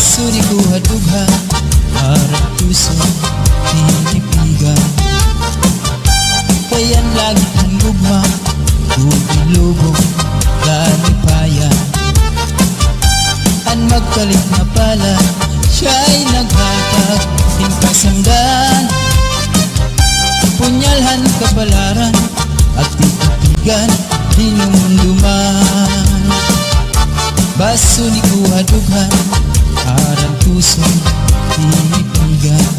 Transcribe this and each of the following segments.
Baso di ko hadugha harap puso tinipigan. Kayan lagi ang gugma Bumilubog Lalipayan. An magkalit na pala siya'y naghatag ng kasamdan. Punyalhan kabalaran at titigan dinumduman. Baso ni kuhadughan harang tusong tinipigan.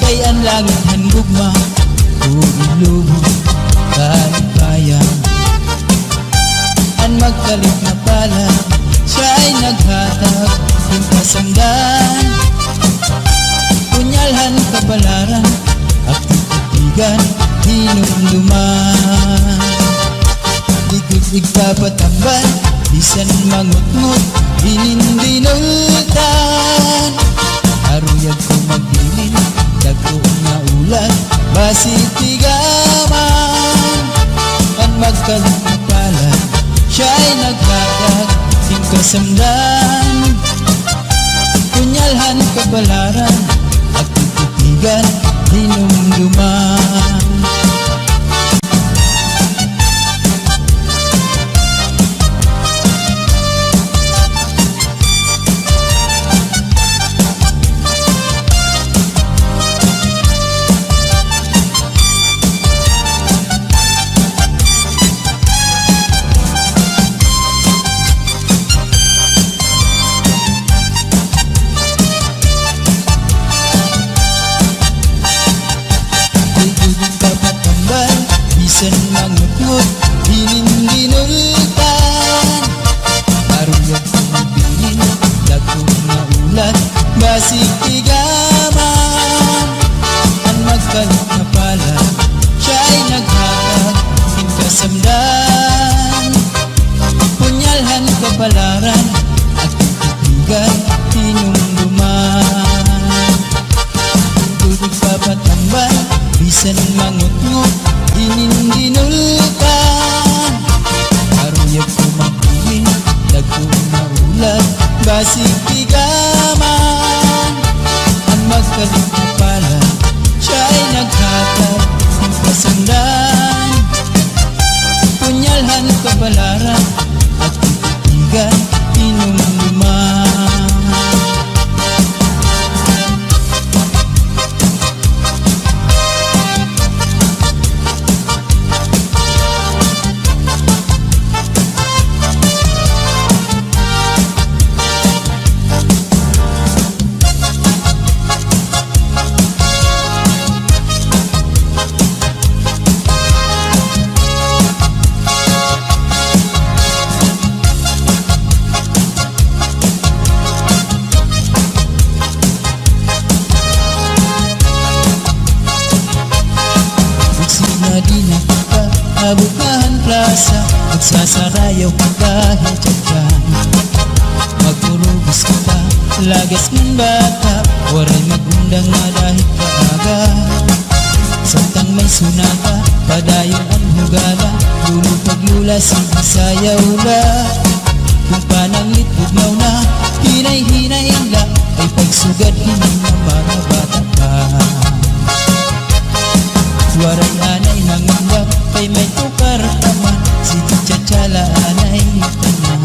Kay ang langit hanggugma Bumilubog Lalipayan. An magkalit na pala siya'y naghatag ng kasamdan. Punyalhan kabalaran at titigan dinumduman. Likod igpapatambal bisan mangutngot dinindinultan. Aruyag ko magdilin dagko nga ulat basitigaman. Ang magkalit na pala siya'y naghatag ng kasamdan. Punyalhan kabalaran at titigan dinumduman. Bisan mangutngot dinindinultan. Aruyag ko magbilin dagko nga ulat basitigaman. Ang magkalit na pala siya'y naghatag ng kasamdan. Punyalhan kabalaran at titigan dinumduman. Tubig papatambal bisan mangutngot dinindinultan. Aruyag ko magpilin dagko na ulat basitigaman. Ang magkalit na pala siya'y naghatag ng kasamdan. Punyalhan kabalaran at titigan dinumduman. Di na kita abukahan plaza, magsasarayaw ka dahil dyan. Magpurubos kita, lagas ng bata, waray magundang na dahil kaaga. Samtang may sunata, padayon ang hugala, dulo paglula sige sayaw la. Kung pananglit bugnaw na, hinay-hinay la, ay pagsugad hindi na mga bata pa. Waray anay mangunggap kay may tukar taman, sige tsatsala anay tanan.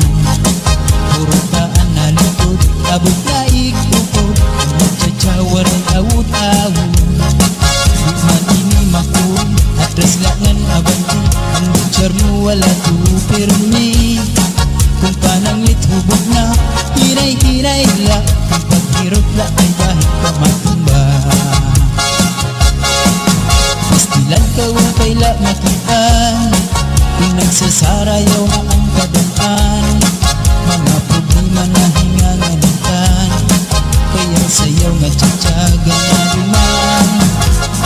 Puro taan na lukod, abot na ikukod, magtsatsa waray awut-awut. Bukman ini makuri, atras langan abanti, ang butsyar mo wala tupirmi. Kung pananglit hubog na, hinay-hinay la, kung paghirot la ay dahil pamatumba. Pastilan ka upay la makitaan, kung nagsasarayaw nga ang kadaan. Mga problema na hingangalitan, kaya sayaw nga tsatsaga na duman.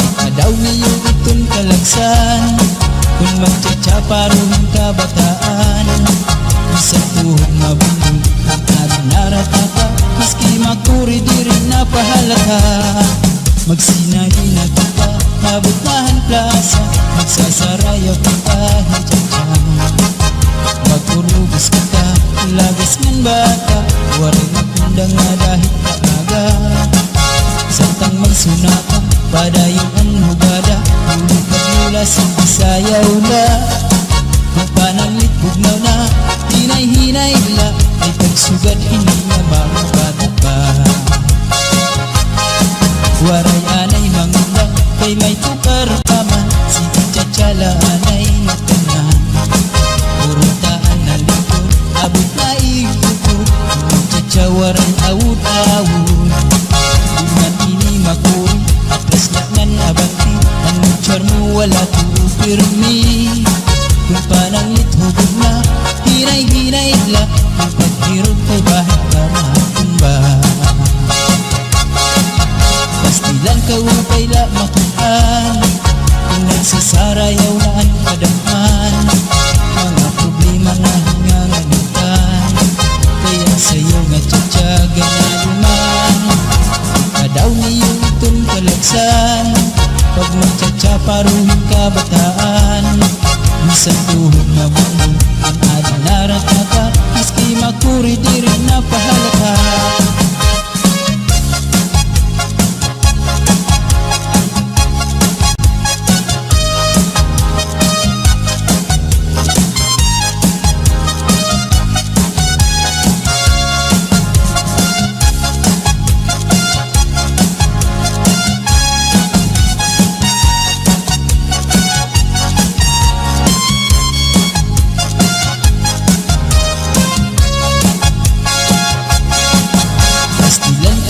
Ikadaw niyo itong kalagsan, kung magtsatsa paruhin kabataan. Isang tuhod mabundog ang naratata, maski makuri di rin napahalata. Magsinahin na kita, mabutahan plaza, magsasarayaw kita hintyan. Magpurubos kita, lagas ng bata, waring Padayon ang hugada, ulit pagmula sa Bisayaw na. Kung pananglit bugnaw na, hinay-hinay la, ay pagsugad hindi na mabata pa. Waray anay mangunda, kay may tukar pa man, sige tsatsala anay natanan. Purutaan na likod, abot na ikukod, tsatsawaran awud-awud. Duman ini makuri, atras na nan abanti, ang mutsar mo wala tuupirmi. Kung pananglit hubog na, hinay-hinay la, ang paghirog kay bahit ka matumba. Pastilan ka upay la makuhan, kung nagsasarayaw na ang kadamhan. Mga problema na hinganganitan, kaya sa'yo nga tsatsaga na luman. Kadaw niyo itong kalagsan, pag magtsatsaparuhin ka bataan. Minsan tuhod na buhay, ang adinarat na ka, maski makuri di rin napahalata.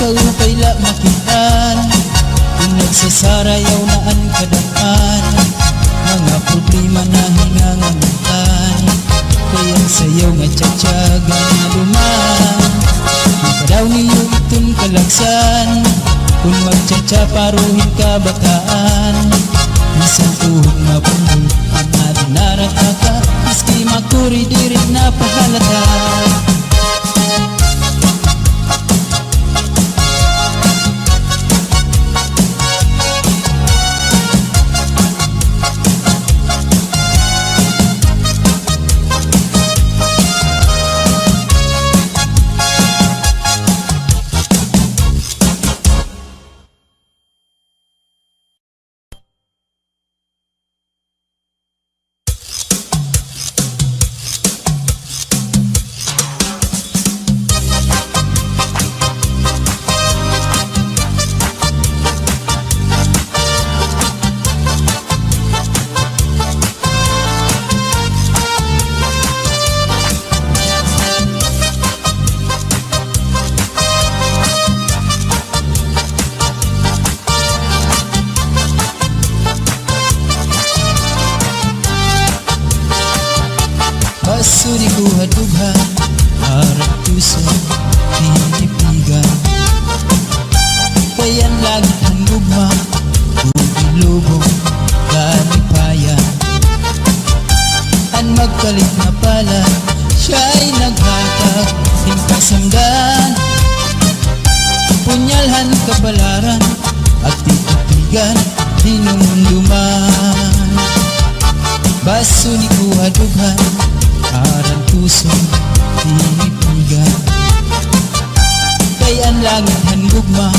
Upay la makitaan, kung nagsasarayaw na ang kadamhan. Mga problema na hinganganitan, kaya sayaw nga tsatsaga na luman. Kadaw niyo itong kalagsan, kung magtsatsaparuhin ka bataan. Minsan tuhog mabungol, ang adinarat na ka, maski makuri di rin napahalata. Basuri buhat-buhat, harap puso, pinipigan. Payan lagi ang gugma, bubulubong, kalipayan. Ang magkalit na pala, siya'y naghatag, hingkasamdan. Punyalhan kabalaran, at titigan, dinumduman. Basuri buhat-buhat, harang pusong tinipigan. Kay ang langit hanggugma,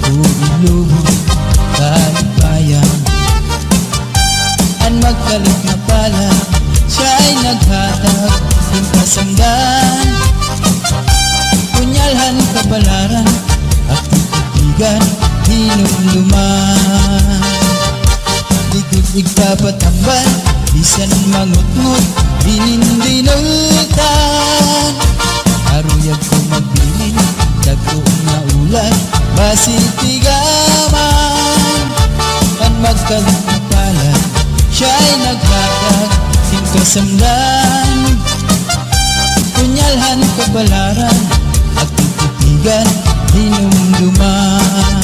bubulubong, kalipayan. Ang magkalit na pala, siya'y naghatag, hingkasamdan. Punyalhan kabalaran, at titigan, hinumduman. Likod igpapatambal, bisan mangutngot, dinindinutan. Aruyag ko magbilin, dagko na ulan, basitigaman. Ang magkalit na pala, siya'y naghatag, hingkasamdan. Punyalhan kabalaran, at titigan, hinumduman.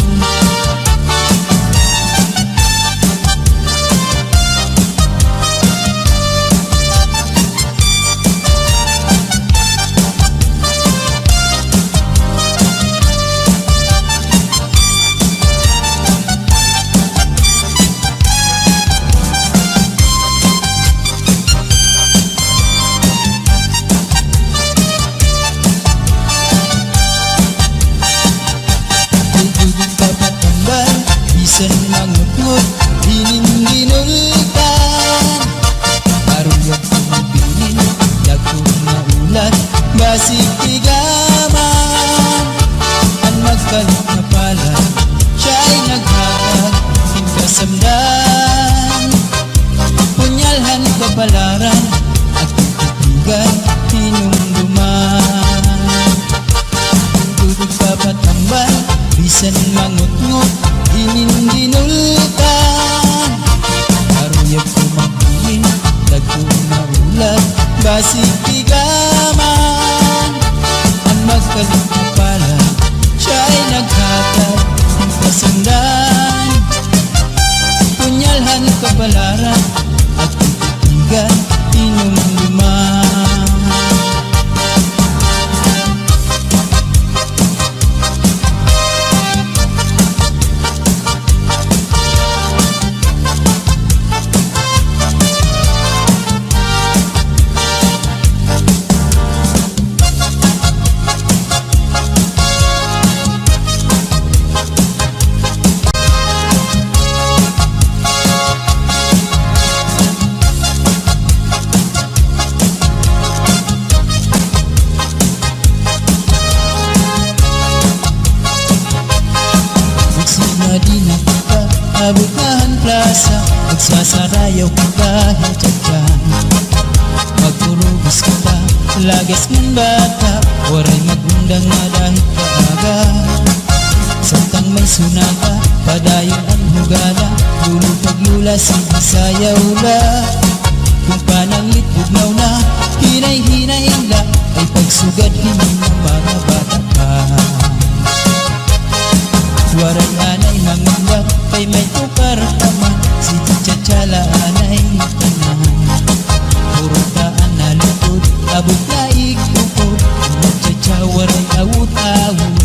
ulat basig tigaman. Ang magkalit na pala siya'y naghatag ng kasamdan. Punyalhan kapalaran at titigan tinumduman. Dudog papatambal bisan mangut-ngut inindinultan. Aruyag kumakuhin dagkong maulat basig tigaman. Ang magkalit na pala siya'y naghatag ng kasundan. Punyalhan kapalaran at titigan tinumduman. Di na kita abutan plaza, magsasarayaw ka dahil tiyadyan. Magturubos kita, lagas ng bata, waray magundang na dahil kaaga. Samtang may sunaka, padayon ang hugala, lulog paglula sige sayaw la. Kung pananglit bugnaw na, hinay-hinay la, ay pagsugad hindi ng mga bata pa. Waray anay mangundat, kay may tukar taman, si Tiyachala anay tanan. Puro taan na lutod, abot na ikupod, Tiyachala waray awut-awut.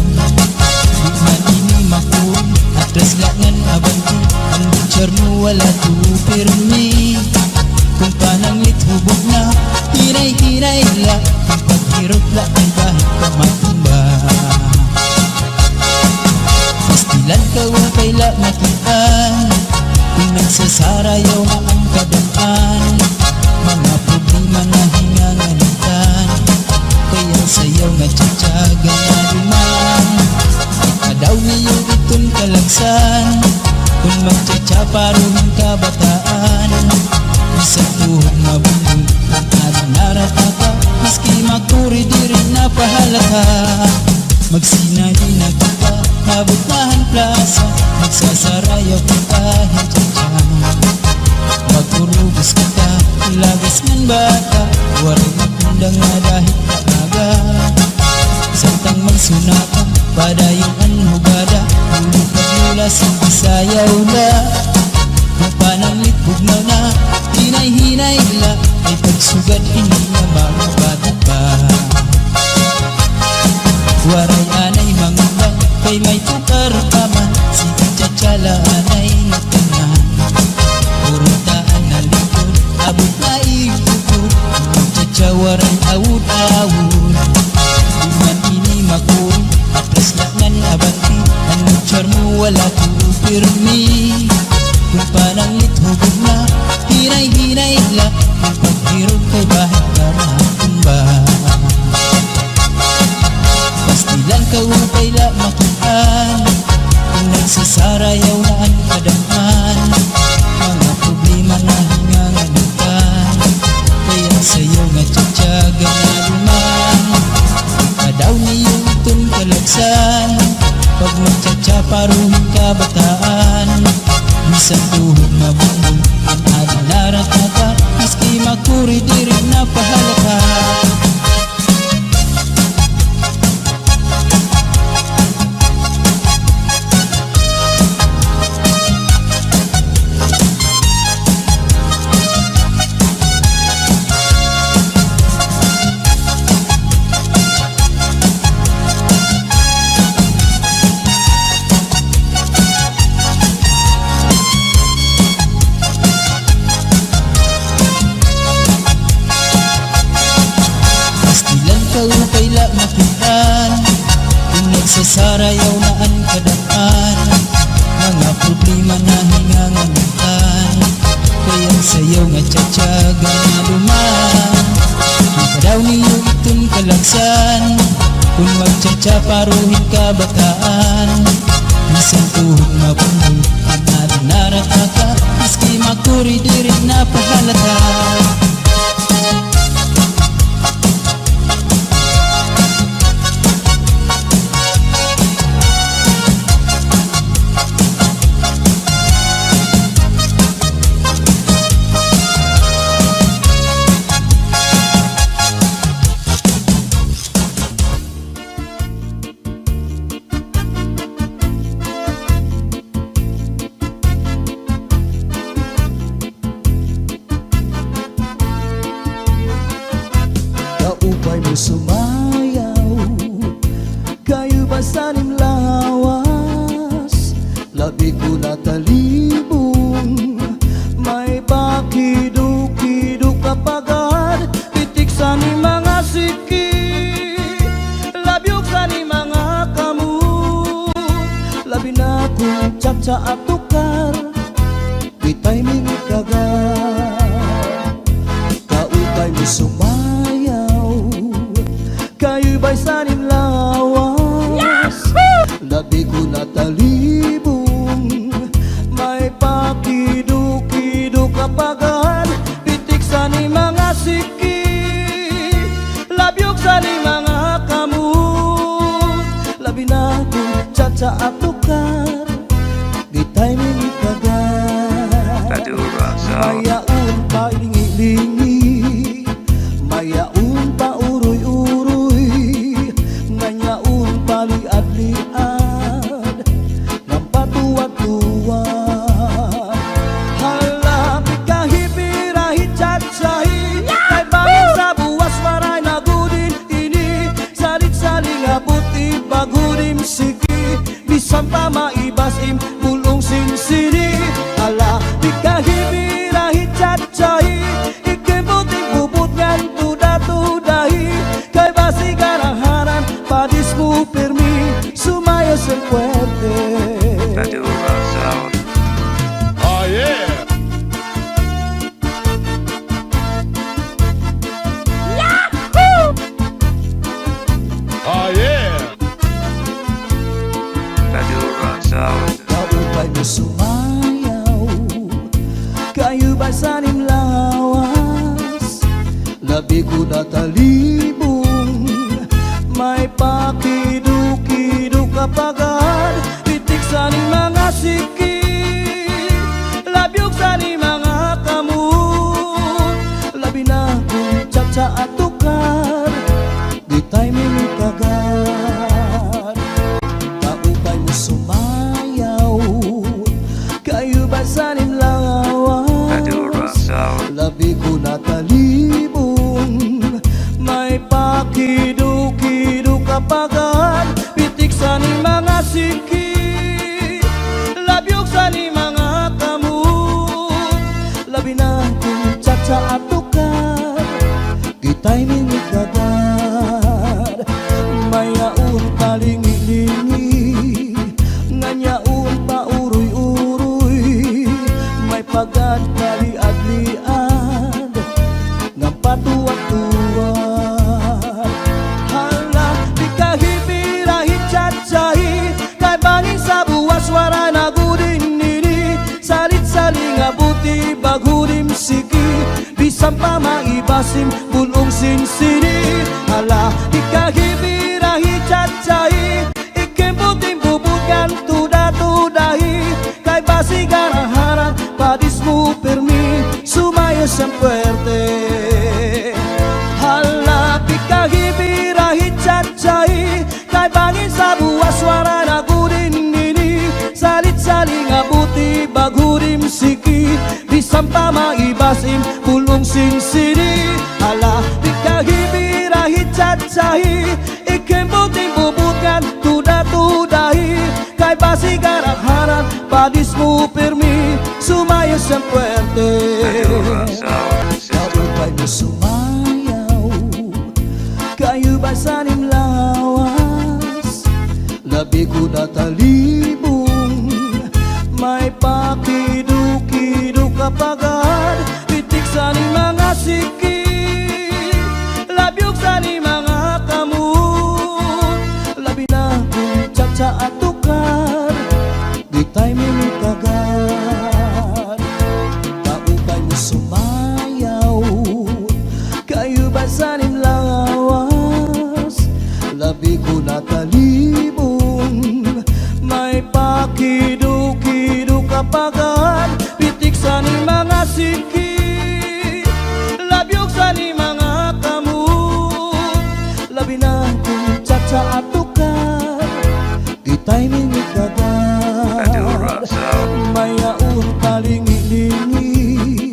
Di man ini makun, atras langan abanti, ang butcher mo wala tupirmi. Kung pananglit hubog na, hinay-hinay la, kung paghirot la ay kahit kamatumba. Pastilan ka upay la makitaan, kung nagsasarayaw nga ang kadaan. Mga problema na hingangalitan, kaya sayaw nga tiyatyaga na duman. Kadaw niyo itong kalagsan, kung magtiyatyaparoon kabataan. Isang tuhog mabundong ang ating naratata, maski makuri di rin napahalata. Magsinahin na kita, nabutahan plaza, magsasarayaw kita hintyan. Magturubos kita, lagas ng bata, waray magundang na dahil kaaga. Samtang may sunaka, padayon ang hugada, ulog paglula sige sayaw la. Kung pananglit bugnaw na, hinay-hinay la, ay pagsugad hindi na mga bata pa. Waray anay mangundat, kay may tukar paman, si Tiyachala anay tanan. Puro taan na likod, abot na ikupod, Tiyachala waray awut-awut. Di man ini makun, atras langan abanti, ang butcher mo wala tupirmi. Kung pananglit hubog na, hinay-hinay la, kung paghirot kay bahit ka matumba. Pastilan ka upay la makitaan, kung nagsasarayaw na ang kadaan. Mga problema na hingangalitan, kaya sayaw nga tiyatyaga na duman. Kadaw niyo itong kalagsan, pag magtiyatyaparoon kabataan. Isang tuhog mabundong ang ating naratata, maski makuri di rin napahalata. Upay la makitaan, kung nagsasarayaw na ang kadaan. Mga problema na hingangalitan, kaya sayaw nga tiyatyaga na duman. Kadaw niyo itong kalagsan. Kung magtsatsa paruhin kabataan, bisan tuhog mabundol ang narinaraka, maski makuri dirit na pahalata. Kaupay mo sumayaw, kayo ba sanim lawas? Labi ko natalibong, may pakido-kido kapagad. Pitik sa ni mga siki, labyog sa ni mga kamu. Labi na kong tsa-tsa at tukar, bitay mingi kagad. Kaupay mo sumayaw, kayo ba'y sanim lawas? Labi ko natalibong, may pakido-kido kapagad. Pitik sa ni mga siki, labyog sa ni mga kamu. Labi na kong tsa-tsa at tukar, bitay mingi kagad. Mayaon pa ilingi-lingi, mayaon pa uroy-uroy, nganyaon pa liad-liad, ng patuwad-tuwad. Halapit kahipirahi tsa-tsahi, kay bangin sa buwas maray nagudin ini. Salit-saling abuti bagudim siki, bisan pa maibasim pulong sinsini. Halapit kahipirahi tsa-tsahi, ikibuting bubut ngan tuda-tudahi, kay basi garaharan padis mo permi, sumayos ang puwerte. Oh yeah! Oh yeah! Kaupay mo sumayaw, kayo ba sanim lawas? Labi ko natalibong, may pakido-kido kapagad. Pitik sa ni mga siki, labyog sa ni mga kamu. Labi na kong tsa-tsa at tukar, bitay mingi kagad. Kaupay mo sumayaw, kayo ba sanim lawas? Labi ko natalibong, may pakido-kido kapagad. Pitik sa ni mga siki, labyog sa ni mga kamu. Labi na kong tsa-tsa at tukar, kita'y mingi kagad. Mayaon pa lingi-lingi, nganyaon pa uroy-uroy, may pagad kaliad-liad, ng patuwad-tuwad. Hala, di kahipirahi tsa-tsahi, kay bangin sa buwas wara nagudin nini. Salit-saling abuti bagudim siki, bisan pa maibasim bulong sinsini. Hala, di kahipirahi tsa-tsahi, ikibuting bubugan tuda-tudahi, kay basi garaharan padis mo permi, sumayos ang puwerte. Halapit kahipirahi tsa-tsahi, kay bangin sa buwas wara nagudin nini. Salit-saling abuti bagudim siki, bisan pa maibasim pulong sinsini. Halapit kahipirahi tsa-tsahi, ikibuting bubugan tuda-tudahi, kay basi garaharan padis mo permi, sumayos ang puwerte. Kaupay mo sumayaw, kayo ba sanim lawas? Labi ko natalibong, may pakido-kido kapagad. Pitik sa ni mga siki, labyog sa ni mga natalibong. May pakido-kido kapagan, pitik sa ni mga sikit, labyog sa ni mga kamot. Labi na kung tsatsa at tukar, kita'y minigagad. Mayaon talingi-lingi,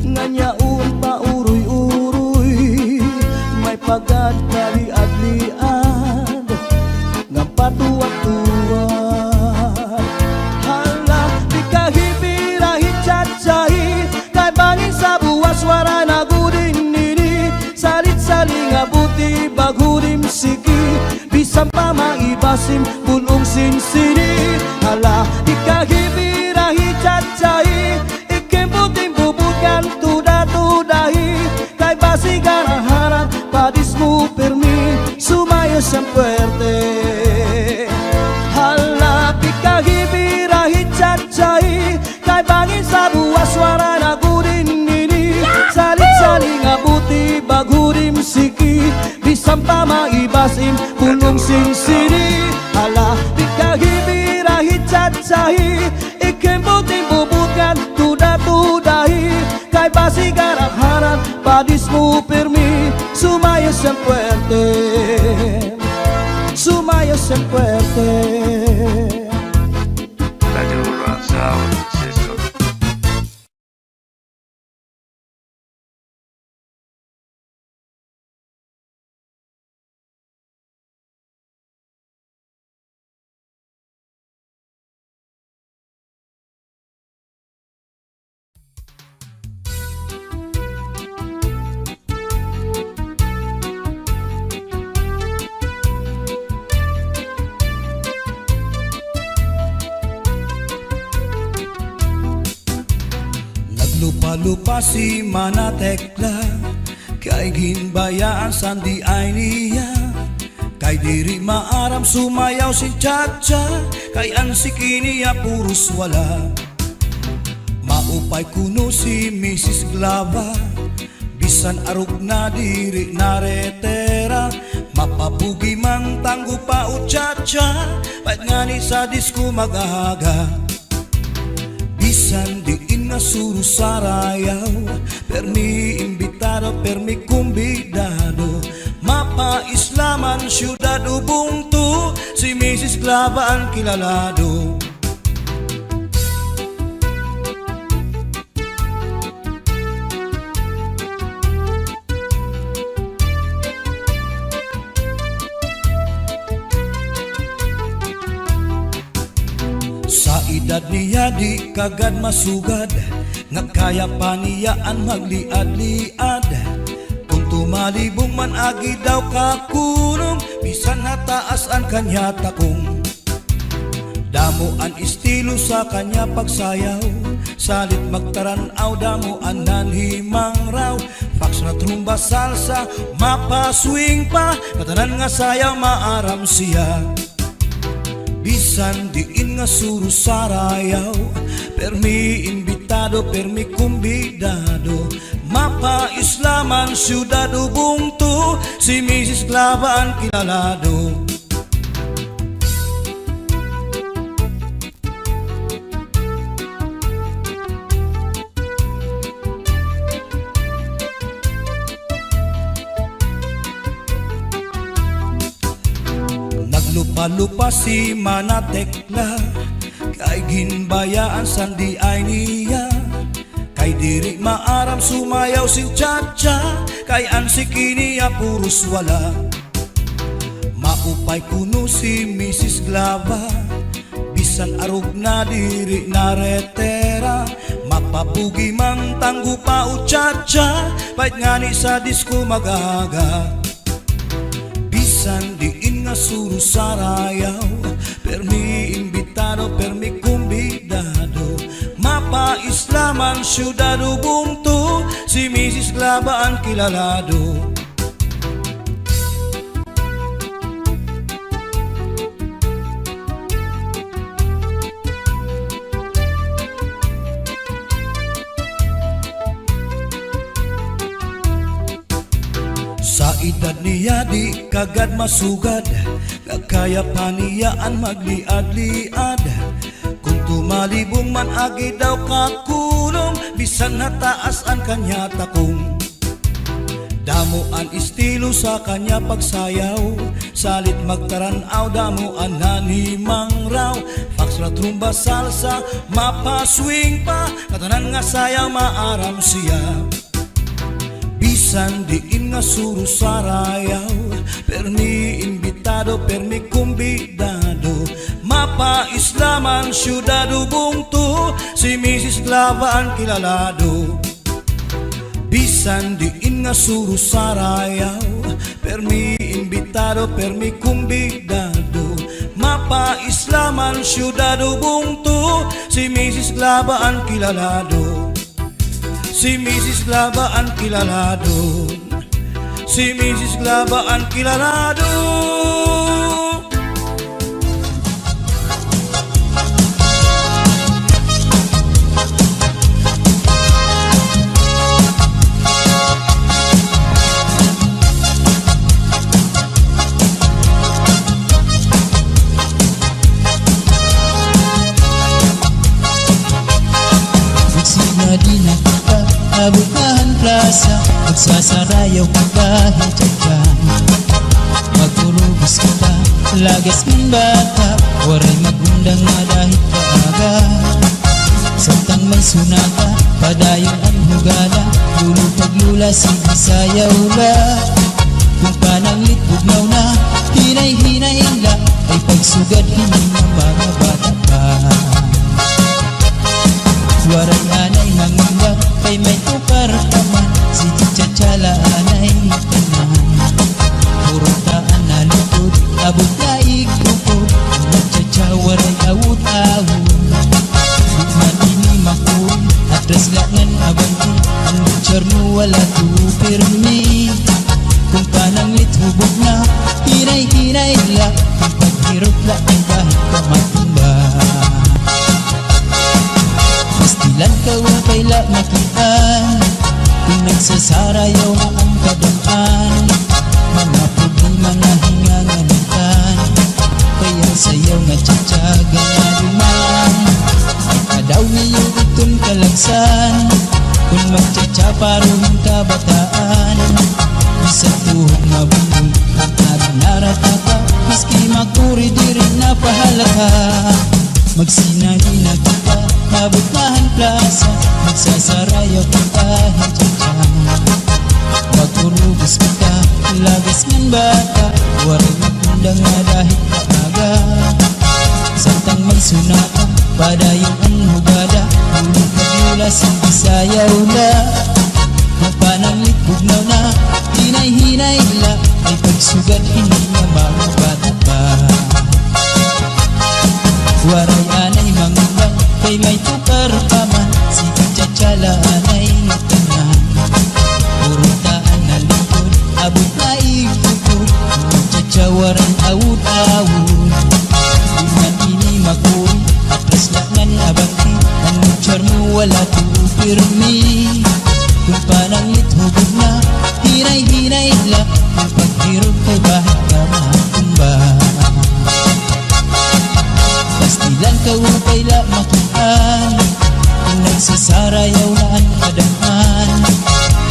nganyaon pa uroy-uroy. May pagad kaliad-liad, nga patuwat-tuwat. Hala, di kahibirahin tsatsahi, kay bangin sa buwas wara na gudin nini. Salit-saling abuti bagudim siki, bisan pa maibasim bulong sinsini. Hala, di kahibirahin tsatsahi, ikimbuting bubukan tuda-tudahi. Kay basigan ang harap, padis mo permi, sumayos ang puwerte. Hala, di kahibirahin tsatsahi, kay bangin sa buwas wara na gudin nini. Salit-saling abuti bagudim siki, bisan pa maibasim bulong sinsini. Hala, di kahibirahin tsatsahi, ikimbuting bubukan tuda-tudahi. Kay basigan ang harap, padis mo permi, sumayos ang puwerte, sumayos ang puwerte. Madura Sound System. Naglupa-lupa si Manatekla, kay ginbayaan sandi ay niya. Kay diri maaram sumayaw si Chacha, kay ansiki niya puros wala. Maupay kuno si Mrs. Glava, bisan arug na diri naretera. Mapapugi mang tanggo pa o Chacha, pait nga ni sa disko mag-aga. Bisan diin nga suru sarayaw, permi imbitado, permi kumbidado. Mapa-islaman syudad ubungtu, si Mrs. Glava ang kilalado. Sa edad niya di kagad masugad, nga kaya pa niya ang magliad-liad. Kung tumalibong man agi daw kakunong, bisan nataas ang kanya takong. Damo ang estilo sa kanya pagsayaw, salit magtaranaw, damo ang nanhimang raw. Fax na trumba salsa, mapaswing pa, katanan nga sayaw maaram siya. Bisan diin nga suru sarayaw, permi imbitado, permi kumbidado. Mapa-islaman syudad ubungtu, si Mrs. Glava ang kilalado. Naglupa-lupa si Manatekla, kay ginbayaan sandi ay niya. Kay diri maaram sumayaw si Chacha, kay ansiki niya puros wala. Maupay kuno si Mrs. Glava, bisan arug na diri naretera. Mapapugi mang tanggo pa o Chacha, pait nga ni sa disko mag-aga. Bisan diin nga suru sarayaw, permi imbitado, permi kumbidado. Mapa-islaman syudad ubungtu, si Mrs. Glava ang kilalado. Sa edad niya di kagad masugad, nga kaya pa niyaan magliad-liad. Kung tumalibong man agi daw kakulong, bisan nataas ang kanya takong. Damo ang estilo sa kanya pagsayaw, salit magtaranaw, damo ang nanimang raw. Foxtrot, rumba, salsa, mapaswing pa, katanan nga sayaw maaram siya. Bisan diin nga suro sarayaw, permi imbitado, permi kumbidado. Mapa-islaman syudado bungto, si Mrs. Glava ang kilalado. Bisan diin nga suro sarayaw, permi imbitado, permi kumbidado. Mapa-islaman syudado bungto, si Mrs. Glava ang kilalado. Si Mrs. Glava ang kilalado, si Mrs. Glava ang kilalado. Di na kita abukahan plaza, magsasarayaw ka dahil dyan. Magturubos kita, lagas ng bata, waray magundang nga dahil kaaga. Samtang may sunata, padayon ang hugala, lulupag-lula, sige sayaw la. Kung pananglit bugnaw na, hinay-hinay la, ay pagsugad hindi ng mga bata pa. Waray anay mangunggap, kay may tukar taman, si Chachala anay tanan. Purutaan na lutod, abot na ikupod, Chacha waray awut-awut. Bukman ini makuri, atras langan abanti, ang butcher mo wala tupirmi. Kung pananglit hubog na, hinay-hinay la, kung paghirot la ang kahit kamatumba. Pastilan ka upay la makitaan, kung nagsasarayaw na ang kadaan. Mga problema na hinganganitan, kaya sayaw nga tsatsaga na duman. Ikadaw niyo itong kalagsan, kung magtsatsa paruhin kabataan. Isa tuhog mabundol, ang narata ka, miski makuri di rin napahalaka. Magsinagi na kita, mabutahan plaza, magsasarayaw ka dahil dyan. Magturubos kita, lagas ng bata, waray magundang nga dahil kaaga. Samtang may sunata, padayon ang hugada, hulog pag-lula, sige sayaw la. Kung pananglit bugnaw na, hinay-hinay la, ay pagsugad hindi na mga bata pa. Waray anay mangunggap, kay may tukar paman, si Chachala anay tanan. Purutaan na lutod, abot na ikupod, Chacha waray awut-awut. Bukman ini makuri, atras langan abanti, ang butcher mo wala tupirmi. Kung pananglit hubog na, hinay-hinay la, kung paghirog kay bahit ka matumba. Pastilan ka upay la makitaan, kung nagsasarayaw na ang kadaan.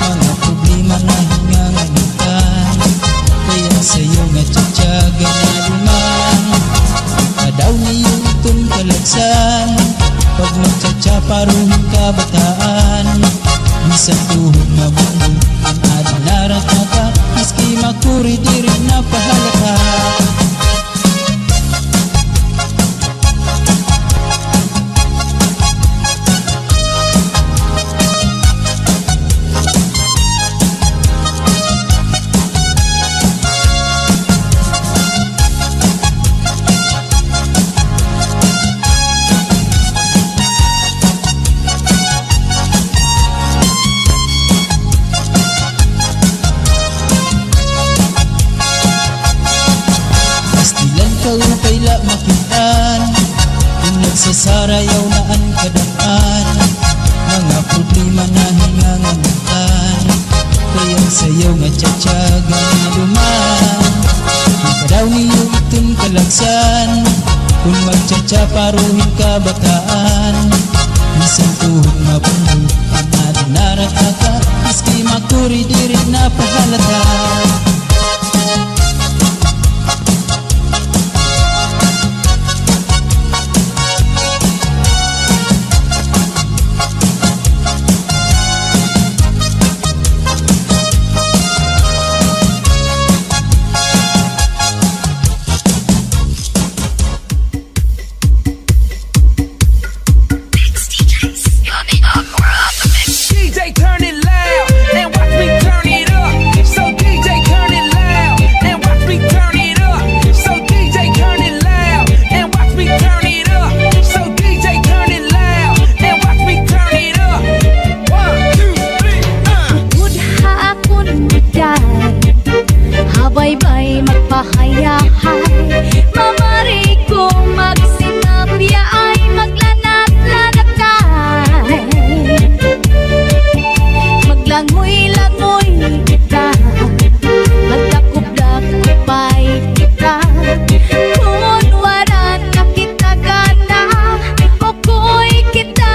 Mga problema na hinganganitan, kaya sa'yo nga tsatsaga na duman. Ikadaw niyo itong kalagsan, pag magtsatsa paruhin kabataan. Isang tuhog na bundol, ang adinarat na ka, miski makuri di rin napahalaka. Upay la makitaan, kung nagsasarayaw na ang kadaan. Mga problema na hinganganitan, kaya sayaw nga tiyatyaga nga duman Padaw niyo itong kalagsan Kung magtsatsa paruhin ka bataan Isang tuhod mabuhay ang ating narataka Maski makuri dirit na pahalata DJ turn it loud and watch me turn it up. So DJ turn it loud and watch me turn it up. So DJ turn it loud and watch me turn it up. So DJ turn it loud and watch me turn it up. 1, 2, 3, Mudha akon muday Habay-bay magpahayahay Mamari ko magsinapya ay maglanat-lanatay Maglangoy-langoy kita Magdakop-dakopay kita Kung waran na kita gana Oko'y kita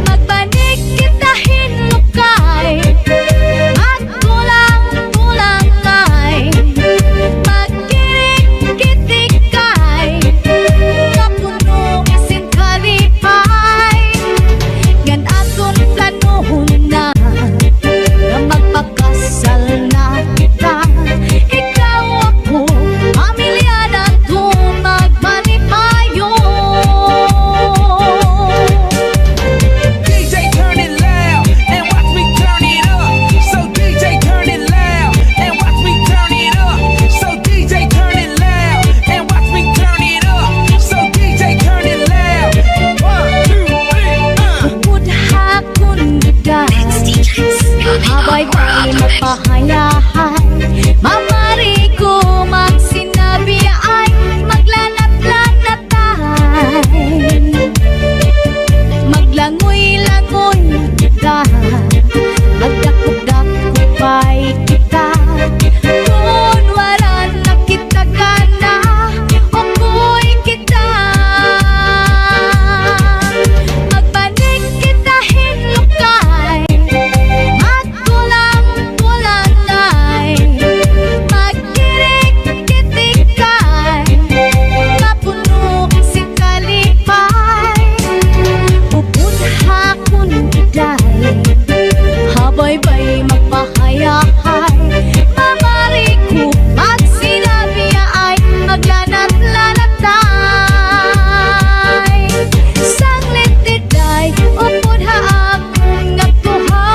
Magbanig kita hinlukay Magkulang-kulangay Magkirik-kitikay Kapuno isin kalipay Gan aton planohon na Na magpakasal na kita Ikaw ako, pamilya na to magmalipayo DJ turn it loud and watch me turn it up. So DJ turn it loud and watch me turn it up. So DJ turn it loud and watch me turn it up. So DJ turn it loud. 1, 2, 3, Mudha kun guday Habay-bay magpahayahay Mamari ko magsinabi ay maglanat-lanatay Maglangoy-langoy kita Magdakop-dakopay kita Kung waran na kita gana Oko'y kita Magbanig kita hinlukay Magkulang-kulangay Magkirik-kitikay Mapuno si kalipay Upudha kun guday Habay-bay magpahayahay Mamari ko magsinabi ay maglanat-lanatay Sanglit diday upudha akong natuha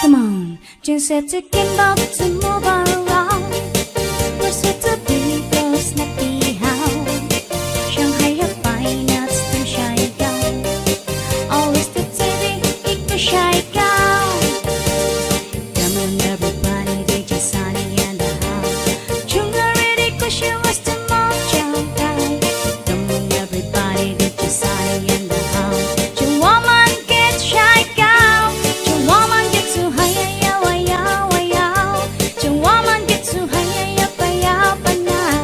Come on, just set to get up to move around. We're set to be close, not be how. Shanghai have fine nuts to shy down. Always the TV, ik be shy down. Come on, everybody, DJ Sunny and the house. Junga ready, cause she was the mojo guy. Come on, everybody, DJ Sunny and the house. Your woman gets shy down. Your woman gets too high, yeah, yeah, yeah. Your woman gets too high, yeah, yeah, now.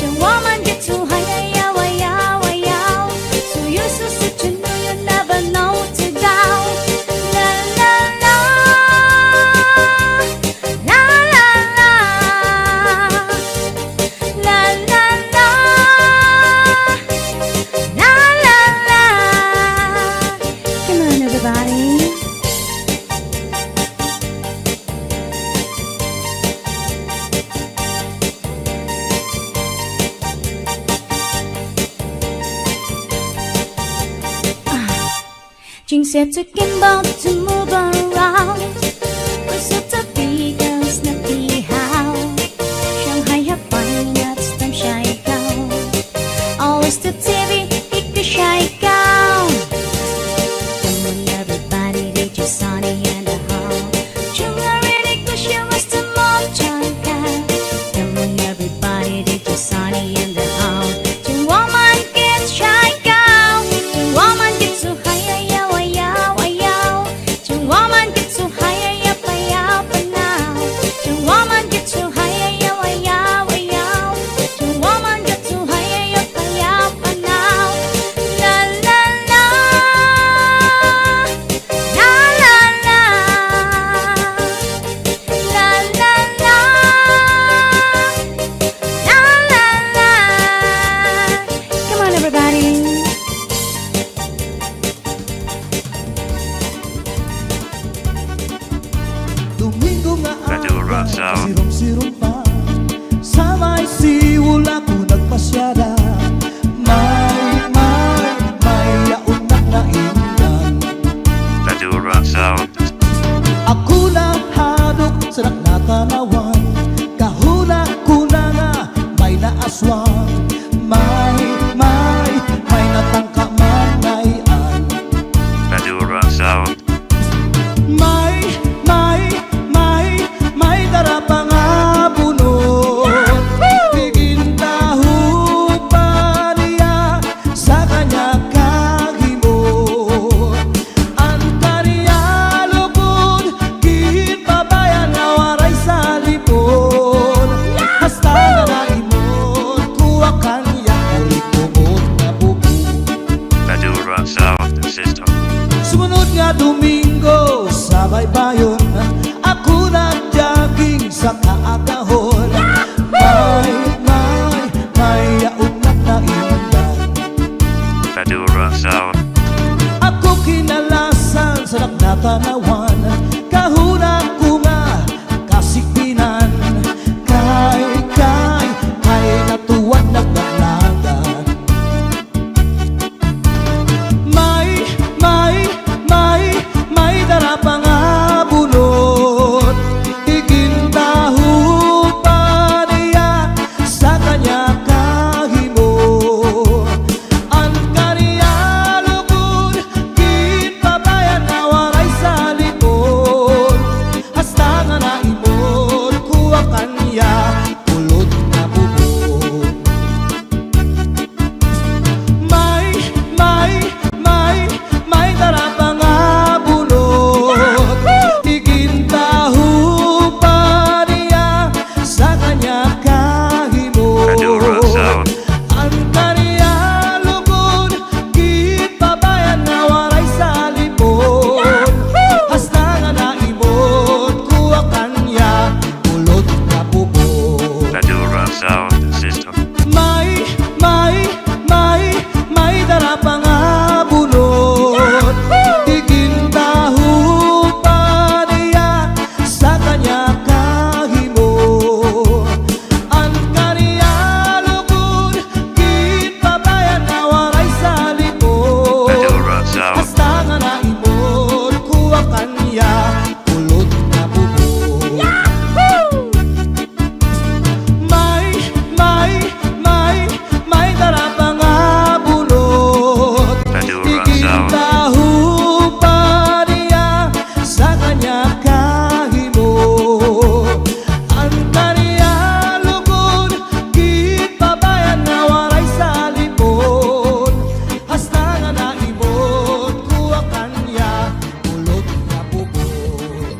Your woman gets too high, yeah, yeah, yeah. So you so sit, you know you never know to down. La la la, la la la, la la la, la la la. Come on, everybody. Jing said to Kimbo to move around. We're set to be girls, not be how. Shanghai have fine nuts, them shy down. Always the TV, ik be shy down. Come on, everybody. Sound. sirong-sirong pa sa may siwul ako nagpasyada. May yaunak na ingan. Madura Sound. Ako na hadok sa nakatanawan. Kahuna ko na nga may naaswang. May natangka manayan. Madura Sound. May darapang abunod. Tigintahu pa niya sa kanya kahimot. Ang kaniya lugod, kinpabayan na waray sa lipod. Hasta na naimod, kuha kanya ulit-umot na bubo. Madura Sound System. Sumunod nga Domingo sa baybayon, ako nag-jogging sa kaagahon. May yaunak na ingan. Madura Sound. Ako kinalasan sa nakatanawan. Kahuna ko nga kasikpinan. Kay natuwad nagdalagan. May darapang abunot. Igintahu pa niya sa kanya kahimot. Ang kaniya lugod, kinpabayan na waray sa lipod. Hasta nga naimod, kuha kanya ulod na bubog. May darapang abunot. Igintahu pa niya sa kanya Madura kahimot. Sound. Ang kaniya lugod, kinpabayan na waray sa lipod. Hasta nga naimod, kuha kanya ulod na bubog. Madura Sound System. May darapang abunot. Igintahu pa niya sa kanya kahimot. Ang kaniya lugod, kinpabayan na waray sa lipod. Madura Sound. Hasta nga naimod, kuha kanya ulod na bubog. May darapang abunot. Madura Sound. Igintahu pa niya sa kanya kahimot. Ang kaniya lugod, kinpabayan na waray sa lipod. Hasta nga naimod, kuha kanya ulod na bubog.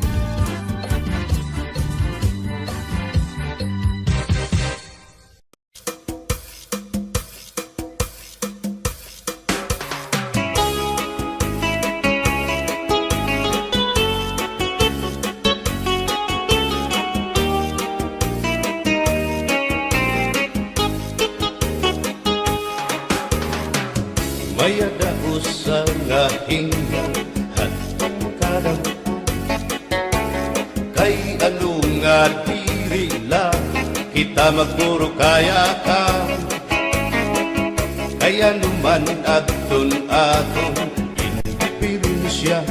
Maya daos sa ngahinga at pagkadang kay ano nga diri lang kita magmuro kaya ka kaya naman aton indipirensya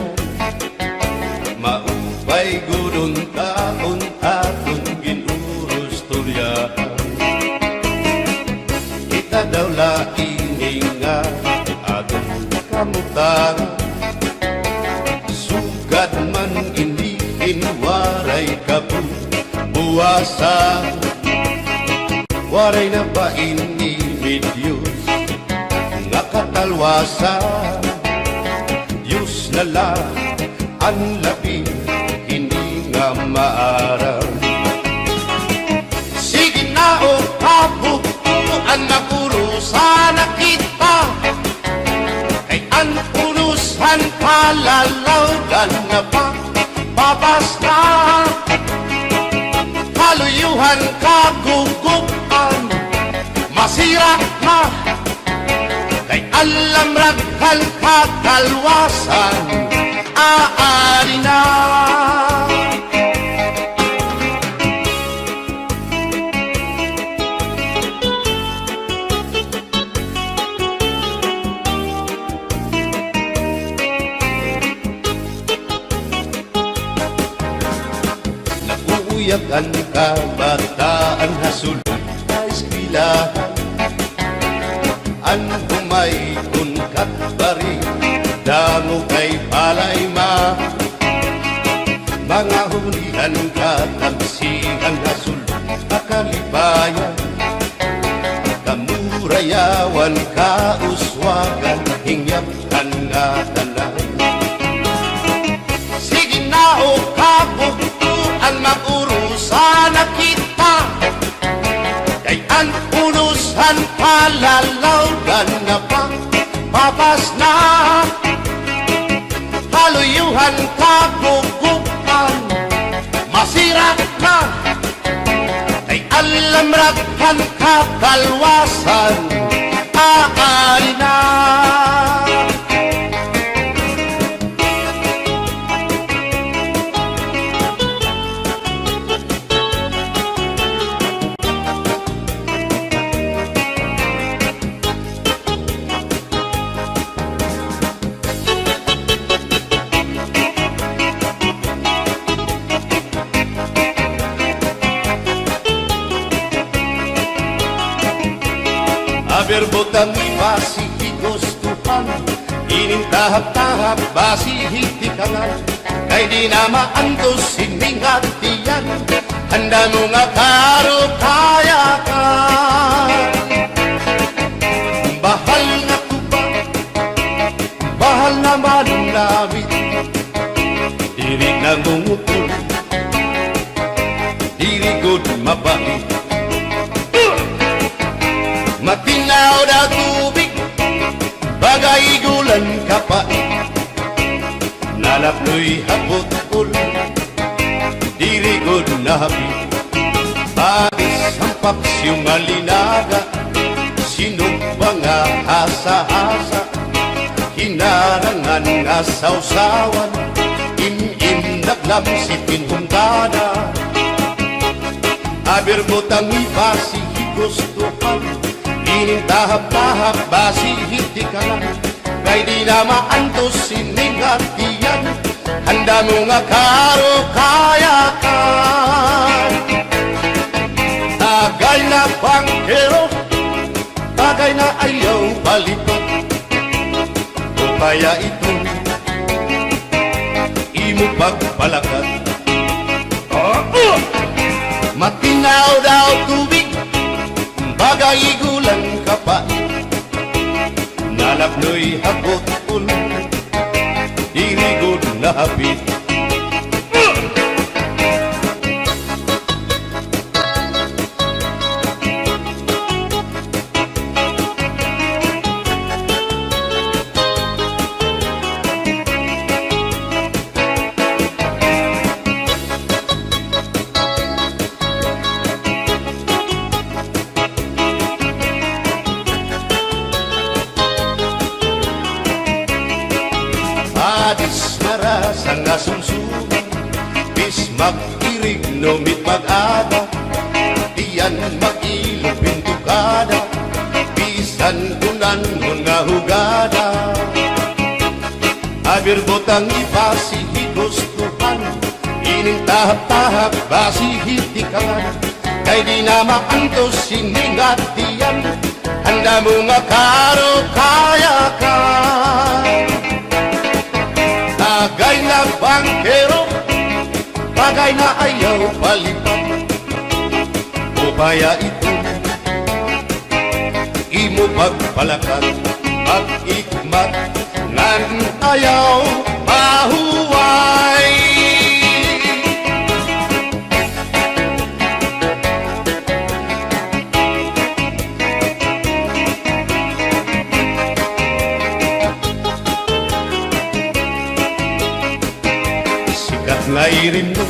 maupay gudon taon aton ginurus tulyahan kita daw laing nga aton kamutang sugad man iniin waray kabuwasan waray na ba Diyos nga katalwasan Diyos na lang ang labing hindi nga maaram sige na o kabukuan magurusan na kita kay ang urusan palalawgan na pa babasta kaluyuhan kagugupan masira na kay alam raghal kakalwasan aari na Buyakan kabataan hasulod sa eskwelahan. An humay kunkat bari, dango kay palay ma. Mga hulihan katamsihan hasulod akalibayan. Kamurayawan kauswagan, hingyapkan nga tanan. Sige na o kabugtuan, mag-urusan na kita. Kay ang urusan palalawgan na pa, papas na. Haluyuhan kagugupan, masirat na. Kay alam rakhan kakalwasan, aari na. Berbotang basi higustuhan, inintahap-tahap basi hitikanan. Kay di na maantos sining hatiyan, handa mo nga karo kaya ka. Bahal na tuba, bahal na malulawit, diri na ngungutol, diri good mabait. Matinaw na tubig, bagay gulan kapait. Nalapnoy hapot-ul, dirigod na hapit. Bagis ang paksyong malinaga, sinugba nga hasa-hasa. Hinarangan nga sausawan, im-im naglamsipin humdada. Abirbotang ibasi higustuhan, inintahap-tahap basi hitikanan. Kay di na maantos sining hatiyan, handa mo nga karo kaya ka. Tagay na bangkero, tagay na ayaw balipan. O kaya ito, imo pagpalakat. Matinaw daw tubig, bagay gulang kapait. Nalapnoy hapot-ul, dirigod na hapit. Adis marasang asumsuman, bis mag-irig numit mag-ada. Diyan mag-ilog pintukada, bisan kunan nga hugada. Abirbotang ibasi higustuhan, inintahap-tahap basi hitikanan. Kay di na maantos sining hatiyan, handa mo nga karo kaya ka. Bagay na bangkero, bagay na ayaw palipan. O kaya ito, imo pagpalakat, pag-ikmat, ngan ayaw mahuway. Ngairin mo,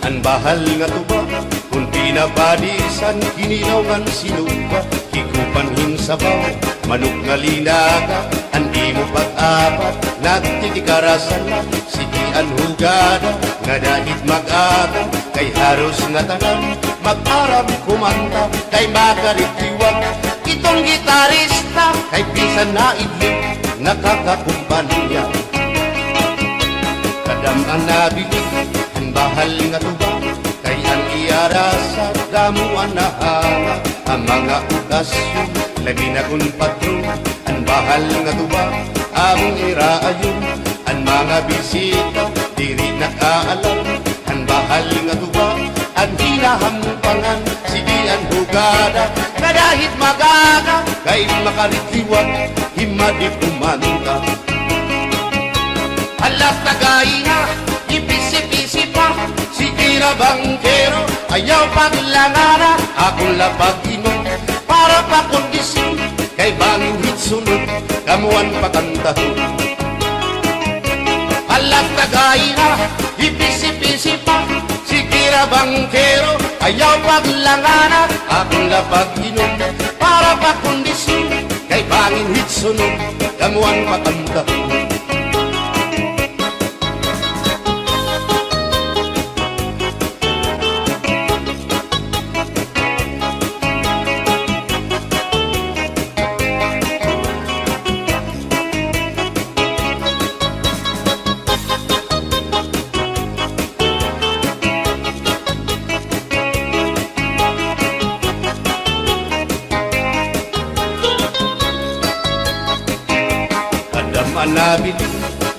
ang bahal nga tuba, kung pinabadisan, ginilawan sinuba. Higupan hinsabaw, manok nga linaga, andi mo pag-apat, nagtitikarasan na, sigian hugada, nga dahit mag-aga, kay haros nga tanan, mag-arab kumanta, kay makaritiwag, itong gitarista, kay pisan na idlik, nakakakumpanya. Kadam ang nabilig, ang bahal nga tuba, kay ang iya damuan na hanga ang mga okasyon, labi na kung patron, ang bahal nga tuba, among iraayon, ang mga bisita, diri nakaalam, ang bahal nga tuba, ang hinahampangan, sige ang hugada, kadahit magaga, kay makaritiwan, himadi pumanta. Alas tagaina, ipisi-pisi pa, sige na bangkero, ayaw paglangana, akong lapag-inom, para pa kondisyon, kay bangin hitsunod, kamuan pakantahon. Alas tagaina, ipisi-pisi pa, sige na bangkero, ayaw paglangana, akong lapag-inom, para pa kondisyon, kay bangin hitsunod, kamuan pakantahon. Manabili,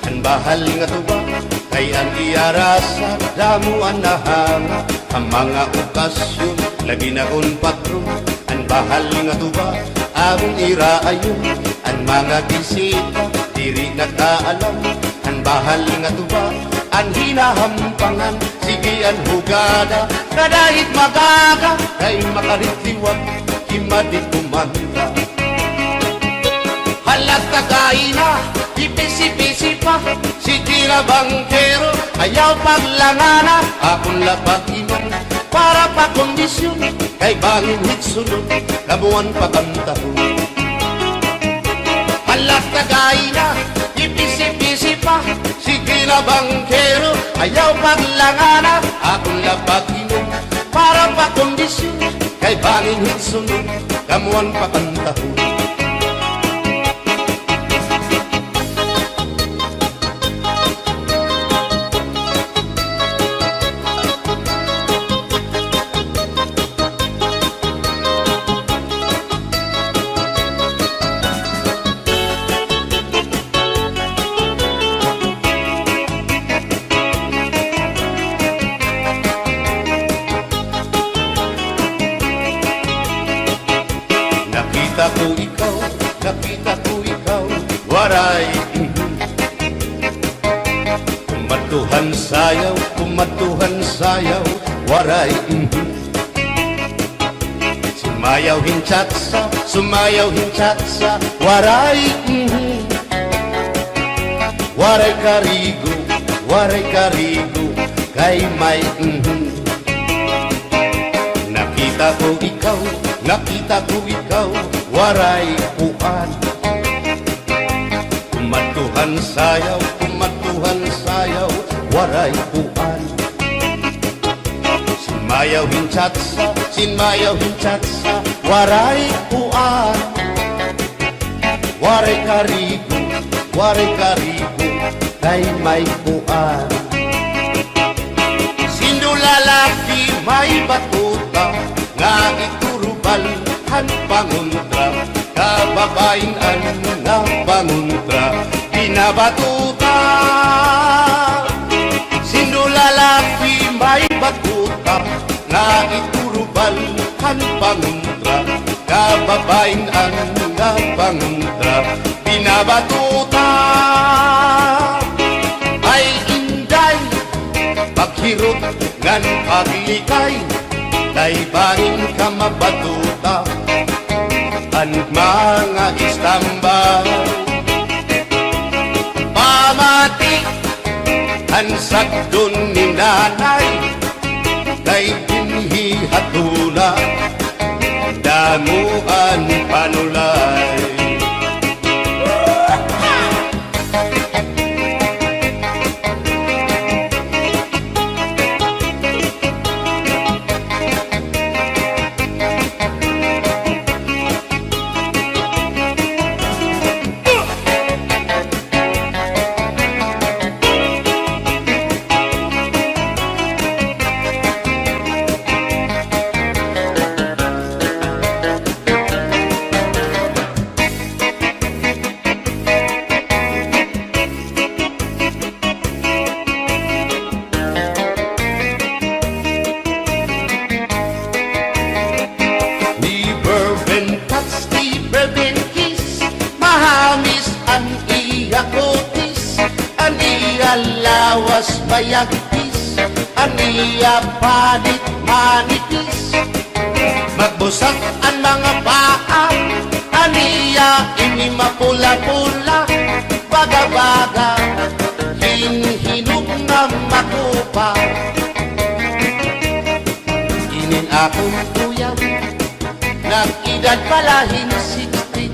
ang bahal nga tuba, kay ang iarasa, damuan na hanga, ang mga okasyon, lagi na kong patron, ang bahal nga tuba, among iraayon, ang mga bisita, diri nakaalam, ang bahal nga tuba, ang hinahampangan, sige ang hugada, kadahit magaga, kay makaritiwag, himadit kumanda. Halat tagaina, ipisi-pisi pa, sige na bangkero, ayaw paglangana, akong lapag-inom, para pa kondisyon, kay bangin hitsunod, kamuan pakantahon. Halat tagaina, ipisi-pisi pa, sige na bangkero, ayaw paglangana, akong lapag-inom, para pa kondisyon, kay bangin hitsunod, kamuan pakantahon. Nakita ko ikaw, waray kumatuhan sayaw, waray sumayaw hinchatsa, waray waray karigo, kay may Nakita ko ikaw, waray puan, kumatuhan sayaw, waray puan. Sinmayaw hinchatsa, waray puan, waray karigo, kay may puan. Sindulalaki may batuta, nga iturubal han panguntra, kababayan nga panguntra, pinabatuta. Sindulalaki may batuta, nga iturubal han panguntra, kababayan nga panguntra, pinabatuta. Ay inday, paghirot ngan paglikay, kay bangin ka mabatuta, ang mga istambay. Pamati ang sagdon ni nanay, kay inhihatula, damuan panulay. mayagpis, aniya panit manipis. Magbusag ang mga paa, aniya ini mapula-pula. Baga-baga, hinhinog na makupa. Inin akong kuya, nag-edad palahin 16.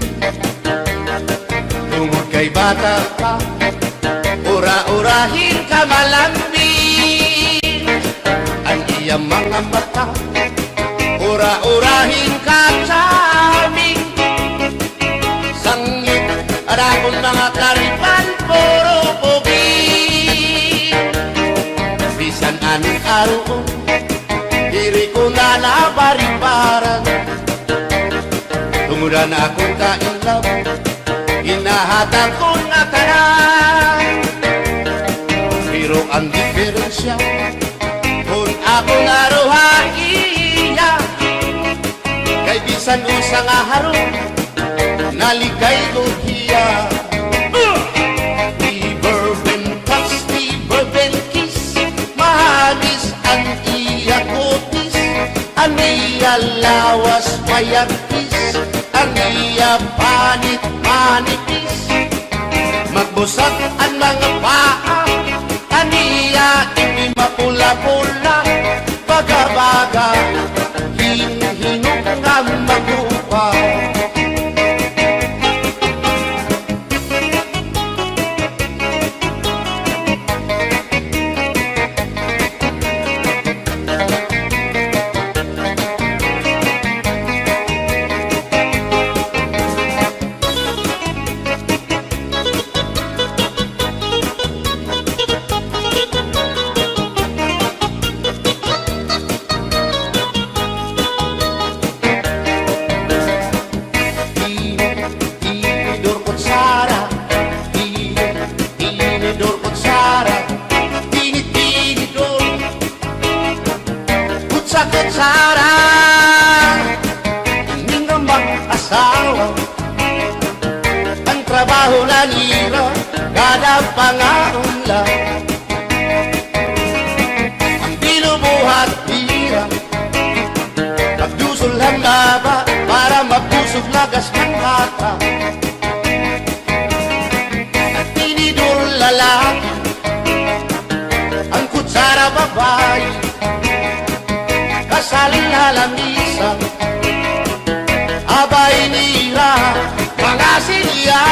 Tungod kay bata pa, ura-urahin ka malambing. Ang iyang mga mata, ura-urahin ka charming. Sangit at akong mga karipan, puro pogi. Bisan anong araw, diri ko na nabaribaran. Tumuran akong kainlaw, hinahatag ko na tanan. Pero ang diferensya, kung akong aruhaiya, kay bisan usang aharong, naligay ko hiya. Never been touched, never been kissed, mahagis ang iya kutis. Ang iya lawas mayagpis, ang iya panit manipis. Magbusag ang mga paa, aniya ini mapula-pula. Baga-baga, hinhinog nga magupa. Tinidor kutsara, tinidor kutsara, tinidor kutsara. Hindi nga mag-asawa, ang trabaho na nila, kada pangaunla. Ang binubuhat tira, magdusol ang laba, para mabusog lagas ng bata. At tinidor lalaki, ang kutsara babae, kasaling halamisan, abay nira, mga silya.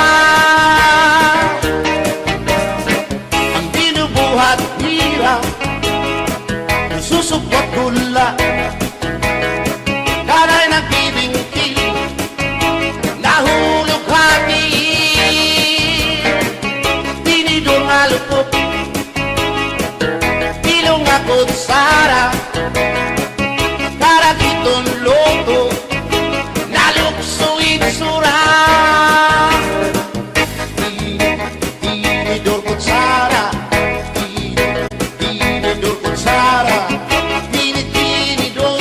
Ang binubuhat nira, susupot gula, kanay nagbibingkil, nahulog hati. Tinidor nga lupok, ilong nga kutsara, karagiton loto, naluksuin sura. Tinidor kutsara, tinidor kutsara, tinidor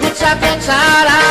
kutsara.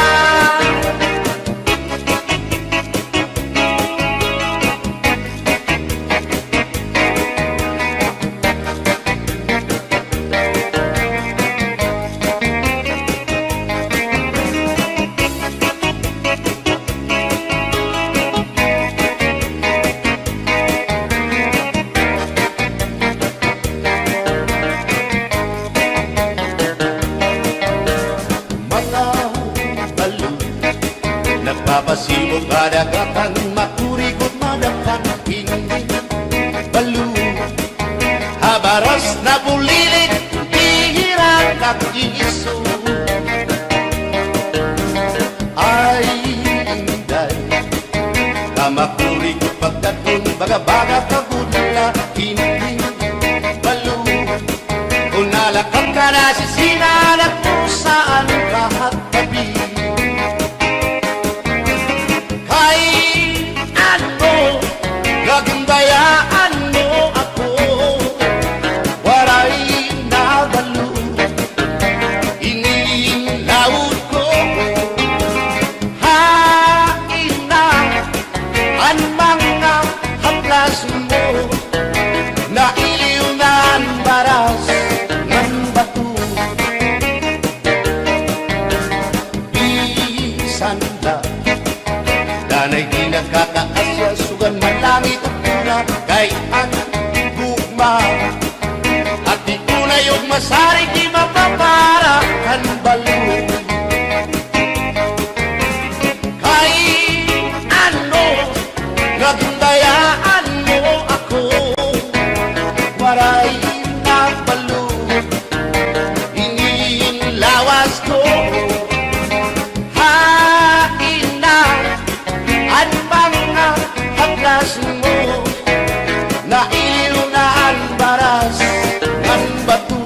Nagpapasibog kadagatan, makurikot madapan, hindi balo. Habaras na bulilit, hihirang kakiso. Ay, inday, kamakurikot pagdaton, baga-baga pagudla, hindi balo. Kung nalakang ka na sisinanak mo saan kahat tabi. Gagandayaan mo ako, waray nabalo, inilaot ko. Hain na ang mga haplas mo, na Pasko. Hain na ang mga haglas mo, na iliw na ang baras ng bato.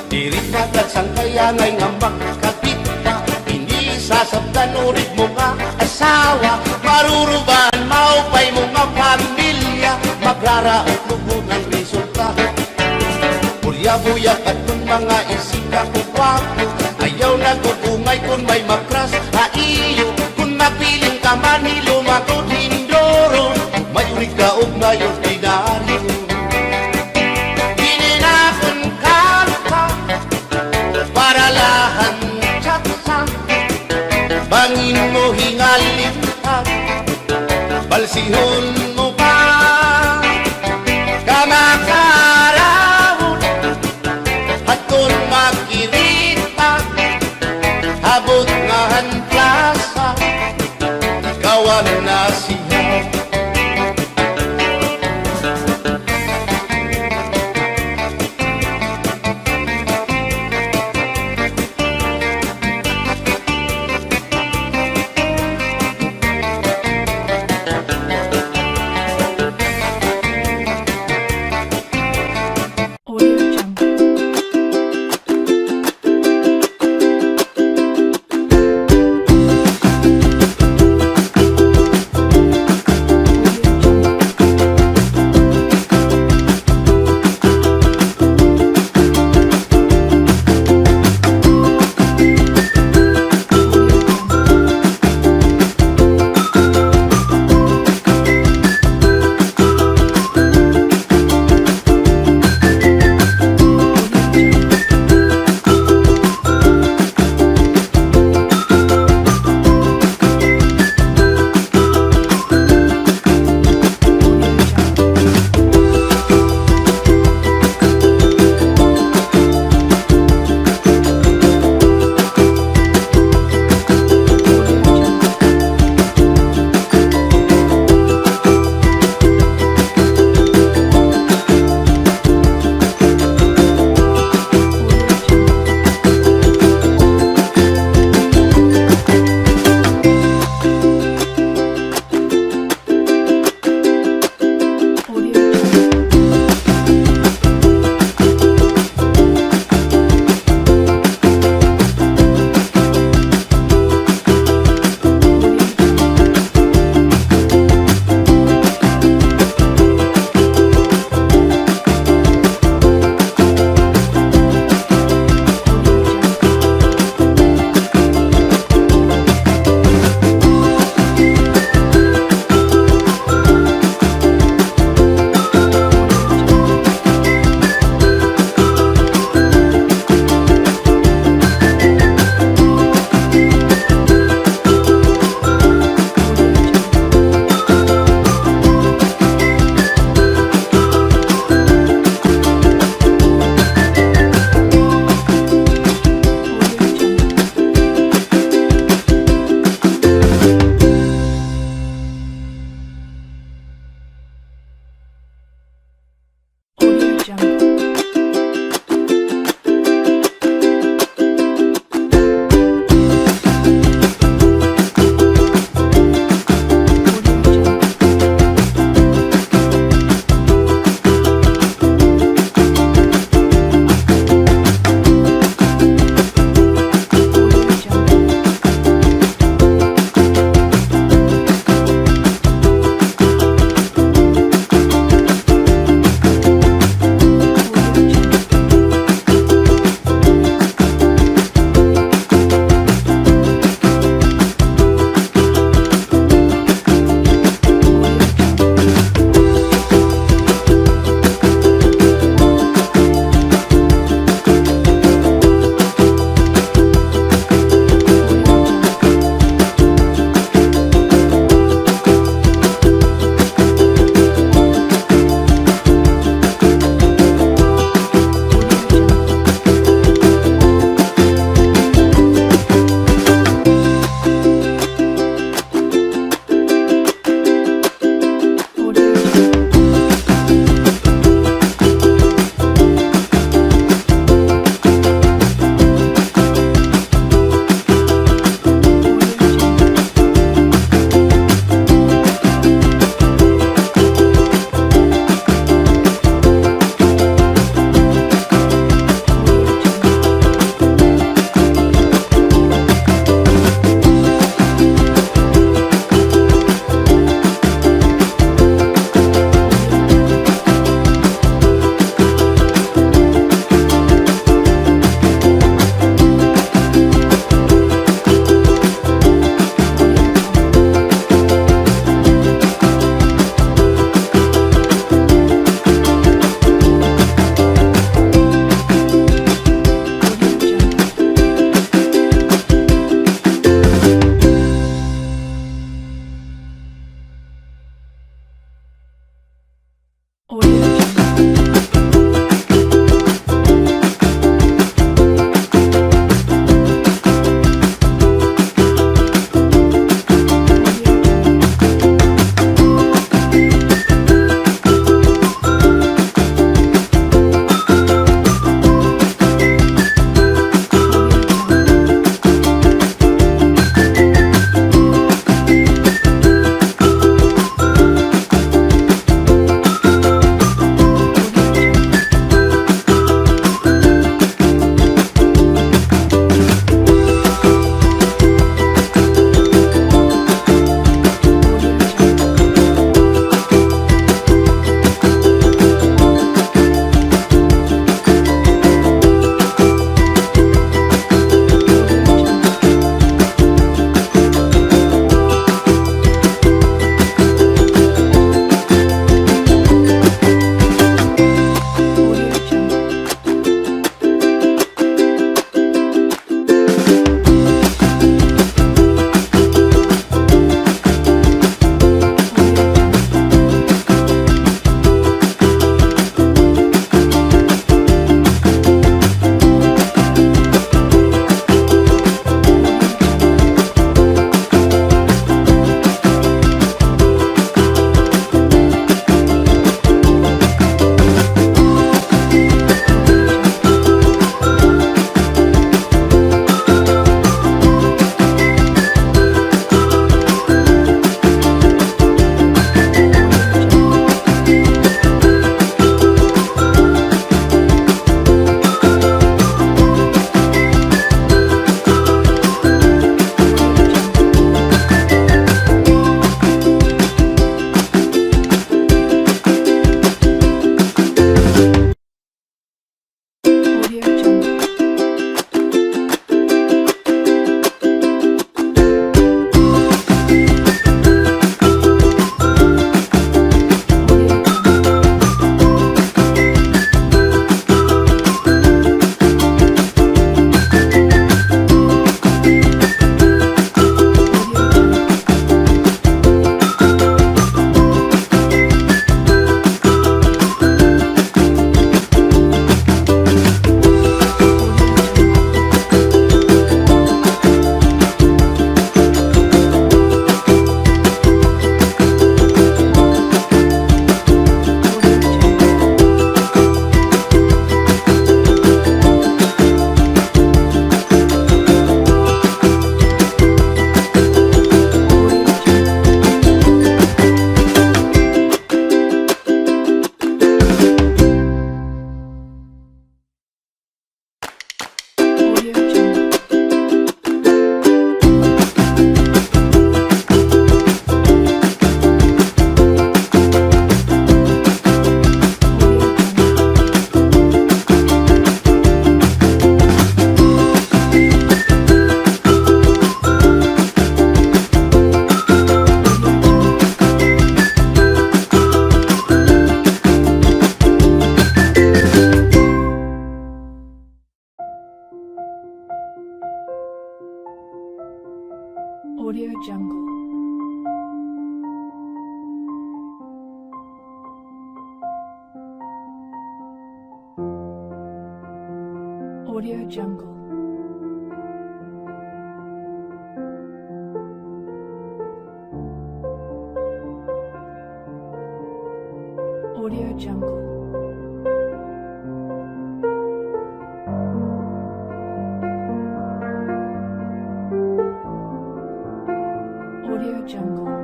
Dirit agad sang kayangay nga magkakita, hindi sasabdan ulit mo nga asawa, marurubahan maupay mo nga pamilya, magraraot lugod ng resulta. Bulya-buyak at kung mga isika ko wapo, ayaw nagugungay kung may makras haiyo, kung mapiling ka man hilumako dindoro, may unig ka og may ordinaryo. Gininakon ka para lahan tsatsa, bangin mo hingalipad, balsihon mo pa kamakarawon, at kung makirita habot nga han plasa, kawan na siya. Audio Jungle. Audio Jungle. Audio Jungle.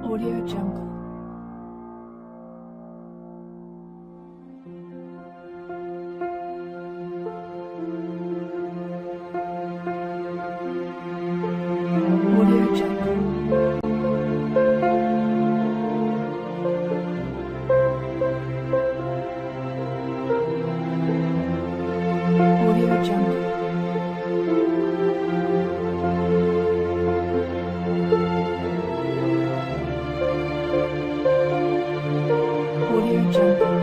Audio Jungle. Audio Jungle. Audio Jungle. Audio Jungle. Audio Jungle. Audio Jungle.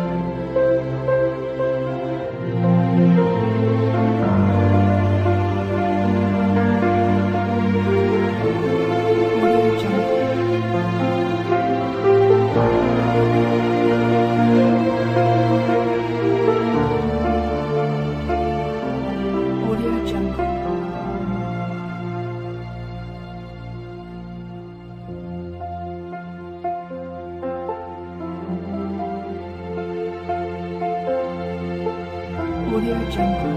Audio Jungle.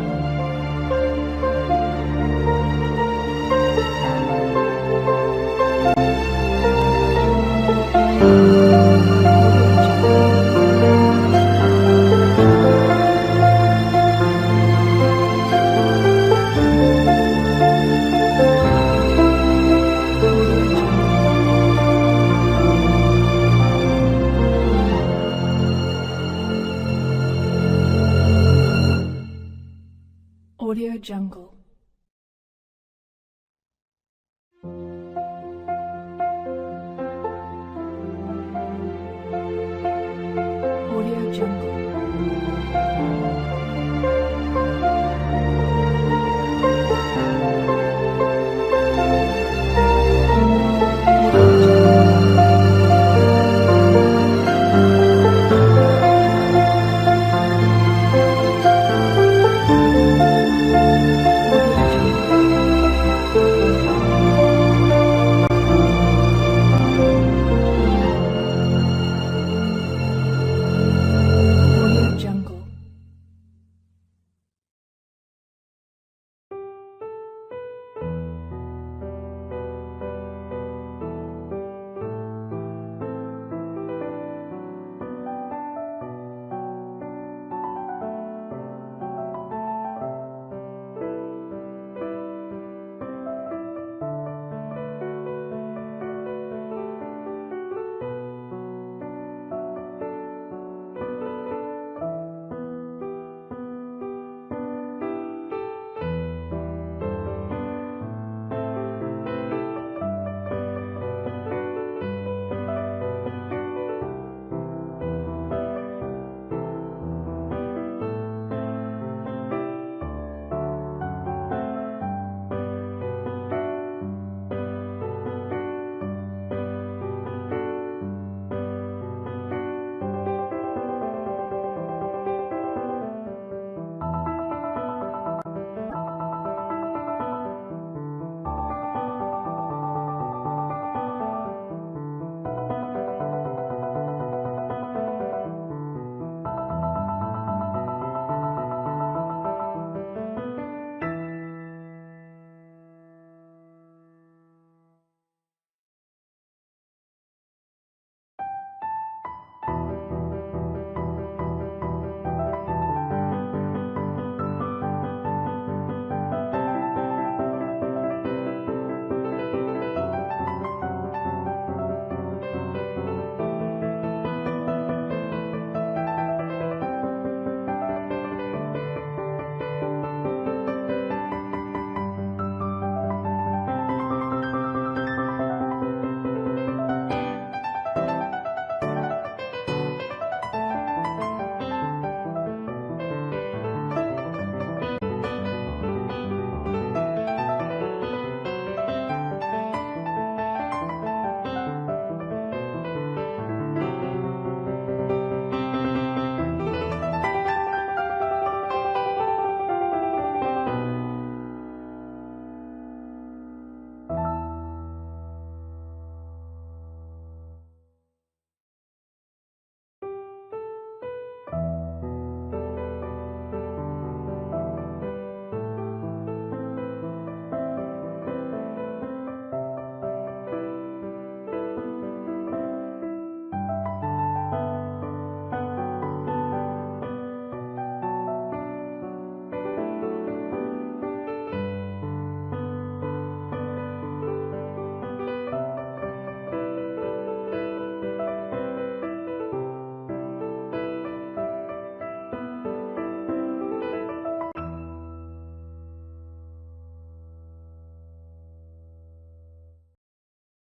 Audio Jungle. Audio Jungle.